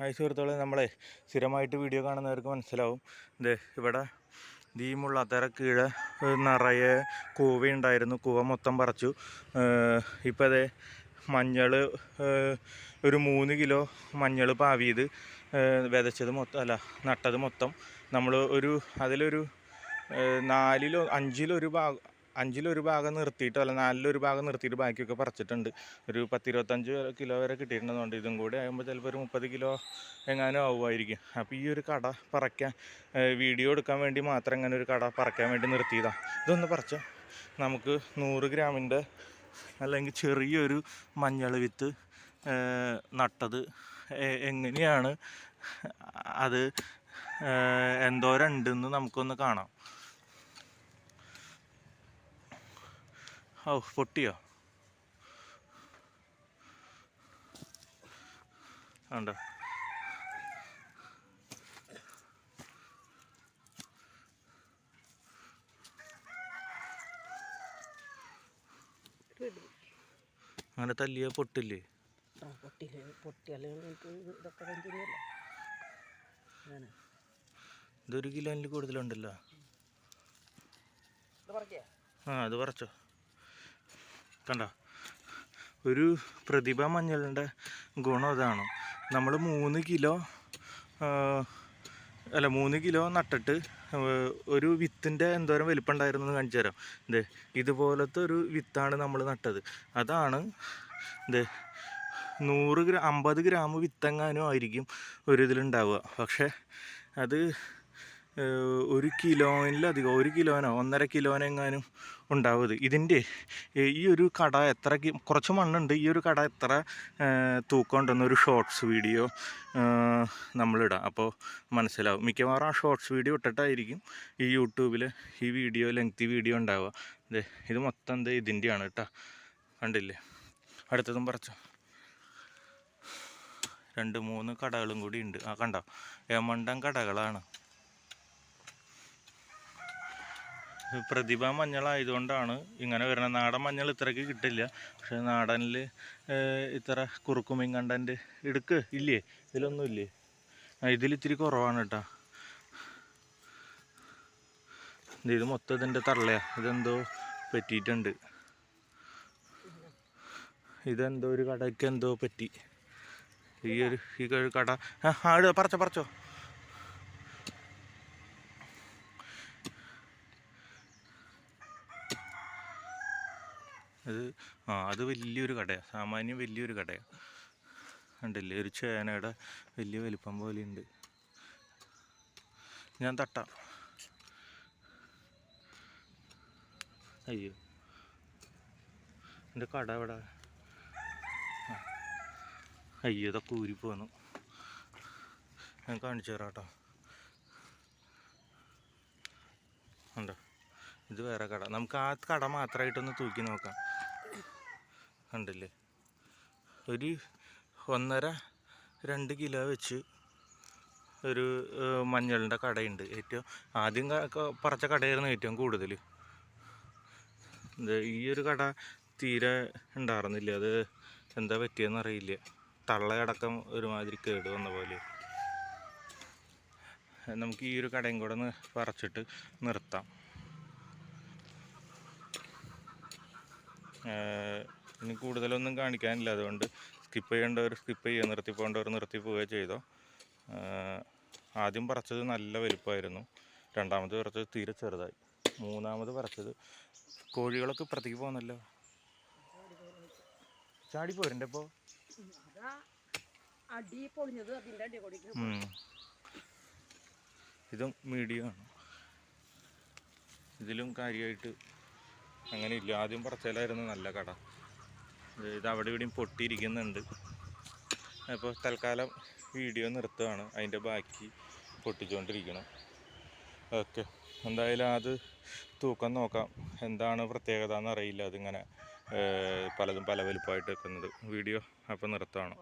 Hi സുഹൃത്തുക്കളെ, നമ്മളെ സ്ഥിരമായിട്ട് വീഡിയോ കാണുന്നവർക്ക് മനസ്സിലാവും. ഇവിടെ ഈ മുള്ളാത്തറ കീഴെ നിറയെ കൂവയുണ്ടായിരുന്നു. കൂവ മൊത്തം പറിച്ചു. ഇപ്പം അതേ മഞ്ഞൾ ഒരു 3 കിലോ മഞ്ഞൾ പാവിയത് വിതച്ചത് മൊത്തം അല്ല നട്ടത് മൊത്തം നമ്മൾ അതിലൊരു 5-ൽ 1 ഭാഗം നിർത്തിയിട്ടോ അല്ല 4-ൽ 1 ഭാഗം നിർത്തിയിട്ട് ബാക്കിയൊക്കെ പറിച്ചിട്ടുണ്ട്. ഒരു 10-25 കിലോ വരെ കിട്ടിയിട്ടുണ്ടെന്നുണ്ട്. ഇതും കൂടി ആകുമ്പോൾ ചിലപ്പോൾ ഒരു 30 കിലോ എങ്ങാനും ആവുമായിരിക്കും. അപ്പോൾ ഈ ഒരു കട പറിക്കാൻ വീഡിയോ എടുക്കാൻ വേണ്ടി മാത്രം ഇങ്ങനെ ഒരു കട പറിക്കാൻ വേണ്ടി നിർത്തിയതാണ്. ഇതൊന്ന് പറിച്ചോ. നമുക്ക് 100 ഗ്രാമിൻ്റെ അല്ലെങ്കിൽ ചെറിയൊരു മഞ്ഞൾ വിത്ത് നട്ടത് എങ്ങനെയാണ്, അത് എന്തോരമുണ്ടെന്ന് നമുക്കൊന്ന് കാണാം. ഓ, പൊട്ടിയോ? ഉണ്ടോ? അങ്ങനെ തല്ലിയ പൊട്ടില്ലേ? ഇതൊരു കിലോയിൽ കൂടുതലുണ്ടല്ലോ. അത് പറിച്ചോ. കണ്ട, ഒരു പ്രതിഭ മഞ്ഞളിൻ്റെ ഗുണം അതാണ്. നമ്മൾ 3 കിലോ നട്ടിട്ട് ഒരു വിത്തിൻ്റെ എന്തോരം വലിപ്പം ഉണ്ടായിരുന്നു എന്ന് കാണിച്ചു തരാം. ഇതുപോലത്തെ ഒരു വിത്താണ് നമ്മൾ നട്ടത്. അതാണ് 50 ഗ്രാം വിത്തെങ്ങാനും ആയിരിക്കും ഒരു ഇതിലുണ്ടാവുക. പക്ഷേ അത് 1 കിലോയിലധികം, 1 കിലോനോ 1.5 കിലോനെങ്ങാനും ഉണ്ടാവുന്നത്. ഇതിൻ്റെ ഈ ഒരു കട കുറച്ച് മണ്ണുണ്ട്. ഈ ഒരു കട എത്ര തൂക്കം ഉണ്ടെന്നൊരു ഷോർട്സ് വീഡിയോ നമ്മളിടാം. അപ്പോൾ മനസ്സിലാവും. മിക്കവാറും ആ ഷോർട്സ് വീഡിയോ ഇട്ടിട്ടായിരിക്കും ഈ യൂട്യൂബിൽ ഈ വീഡിയോ ലെങ്തി വീഡിയോ ഉണ്ടാവുക. ഇത് മൊത്തം ഇതിൻ്റെയാണ് കേട്ടോ. കണ്ടില്ലേ? അടുത്തതും പറിച്ചോ. 2-3 കടകളും കൂടി ഉണ്ട്. കണ്ടോ? എമണ്ടം കടകളാണ്. പ്രതിഭ മഞ്ഞളായതുകൊണ്ടാണ് ഇങ്ങനെ വരുന്നത്. നാടൻ മഞ്ഞൾ ഇത്രയ്ക്ക് കിട്ടില്ല. പക്ഷെ നാടനിൽ ഇത്ര കുറുക്കുമീൻ കണ്ടൻറ്റ് ഇല്ലേ? ഇതിലൊന്നും ഇല്ലേ? ഇതിലിത്തിരി കുറവാണ് കേട്ടോ. ഇത് മൊത്തം ഇതിൻ്റെ തള്ളയാണ്. ഇതെന്തോ പറ്റിയിട്ടുണ്ട്. ഇതെന്തോ ഒരു കടയ്ക്ക് എന്തോ പറ്റി. ഈ കട പറിച്ചോ. അത് വലിയൊരു കടയാണ്. സാമാന്യം വലിയൊരു കടയാണ്. കണ്ടില്ലേ? ഒരു ചേനയുടെ വലിയ വലിപ്പം പോലെയുണ്ട്. ഞാൻ തട്ടാം. അയ്യോ, എൻ്റെ കട എവിടെ? അയ്യോ, ഇതൊക്കെ ഊരിപ്പോന്നു. ഞാൻ കാണിച്ചു തരാം കേട്ടോ. ഉണ്ടോ? ഇത് വേറെ കട. നമുക്ക് ആ കട മാത്രമായിട്ടൊന്ന് തൂക്കി നോക്കാം. കണ്ടില്ലേ? ഒരു 1.5-2 കിലോ വെച്ച് ഒരു മഞ്ഞളിൻ്റെ കടയുണ്ട്. ഏറ്റവും ആദ്യം പറിച്ച കടയായിരുന്നു ഏറ്റവും കൂടുതൽ. ഈ ഒരു കട തീരെ ഉണ്ടായിരുന്നില്ല. അത് എന്താ പറ്റിയെന്ന് അറിയില്ല. തള്ളയടക്കം ഒരുമാതിരി കേട് വന്ന പോലെ. നമുക്ക് ഈ ഒരു കടയും കൂടെ ഒന്ന് പറിച്ചിട്ട് നിർത്താം. ഇനി കൂടുതലൊന്നും കാണിക്കാനില്ല. അതുകൊണ്ട് സ്കിപ്പ് ചെയ്യേണ്ടവർ സ്കിപ്പ് ചെയ്യുക, നിർത്തി പോകേണ്ടവർ നിർത്തി പോവുക ചെയ്തോ. ആദ്യം പറിച്ചത് നല്ല വലുപ്പമായിരുന്നു. രണ്ടാമത് പറിച്ചത് തീരെ ചെറുതായി. മൂന്നാമത് പറിച്ചത് കോഴികളൊക്കെ ഇപ്പുറത്തേക്ക് പോകുന്നല്ലോ. ചാടി പോരണ്ടേ? ഇപ്പോൾ ഇതും മീഡിയം ആണ്. ഇതിലും കാര്യമായിട്ട് അങ്ങനെ ഇല്ല. ആദ്യം പറിച്ചാലായിരുന്നു നല്ല കട. ഇത് അവിടെ ഇവിടെയും പൊട്ടിയിരിക്കുന്നുണ്ട്. അപ്പോൾ തൽക്കാലം വീഡിയോ നിർത്തുകയാണ്. അതിൻ്റെ ബാക്കി പൊട്ടിച്ചുകൊണ്ടിരിക്കണം. ഓക്കെ, എന്തായാലും അത് തൂക്കം നോക്കാം. എന്താണ് പ്രത്യേകത എന്നറിയില്ല. അതിങ്ങനെ പലതും പല വലുപ്പമായിട്ട് വെക്കുന്നത്. വീഡിയോ അപ്പോൾ നിർത്തുകയാണ്.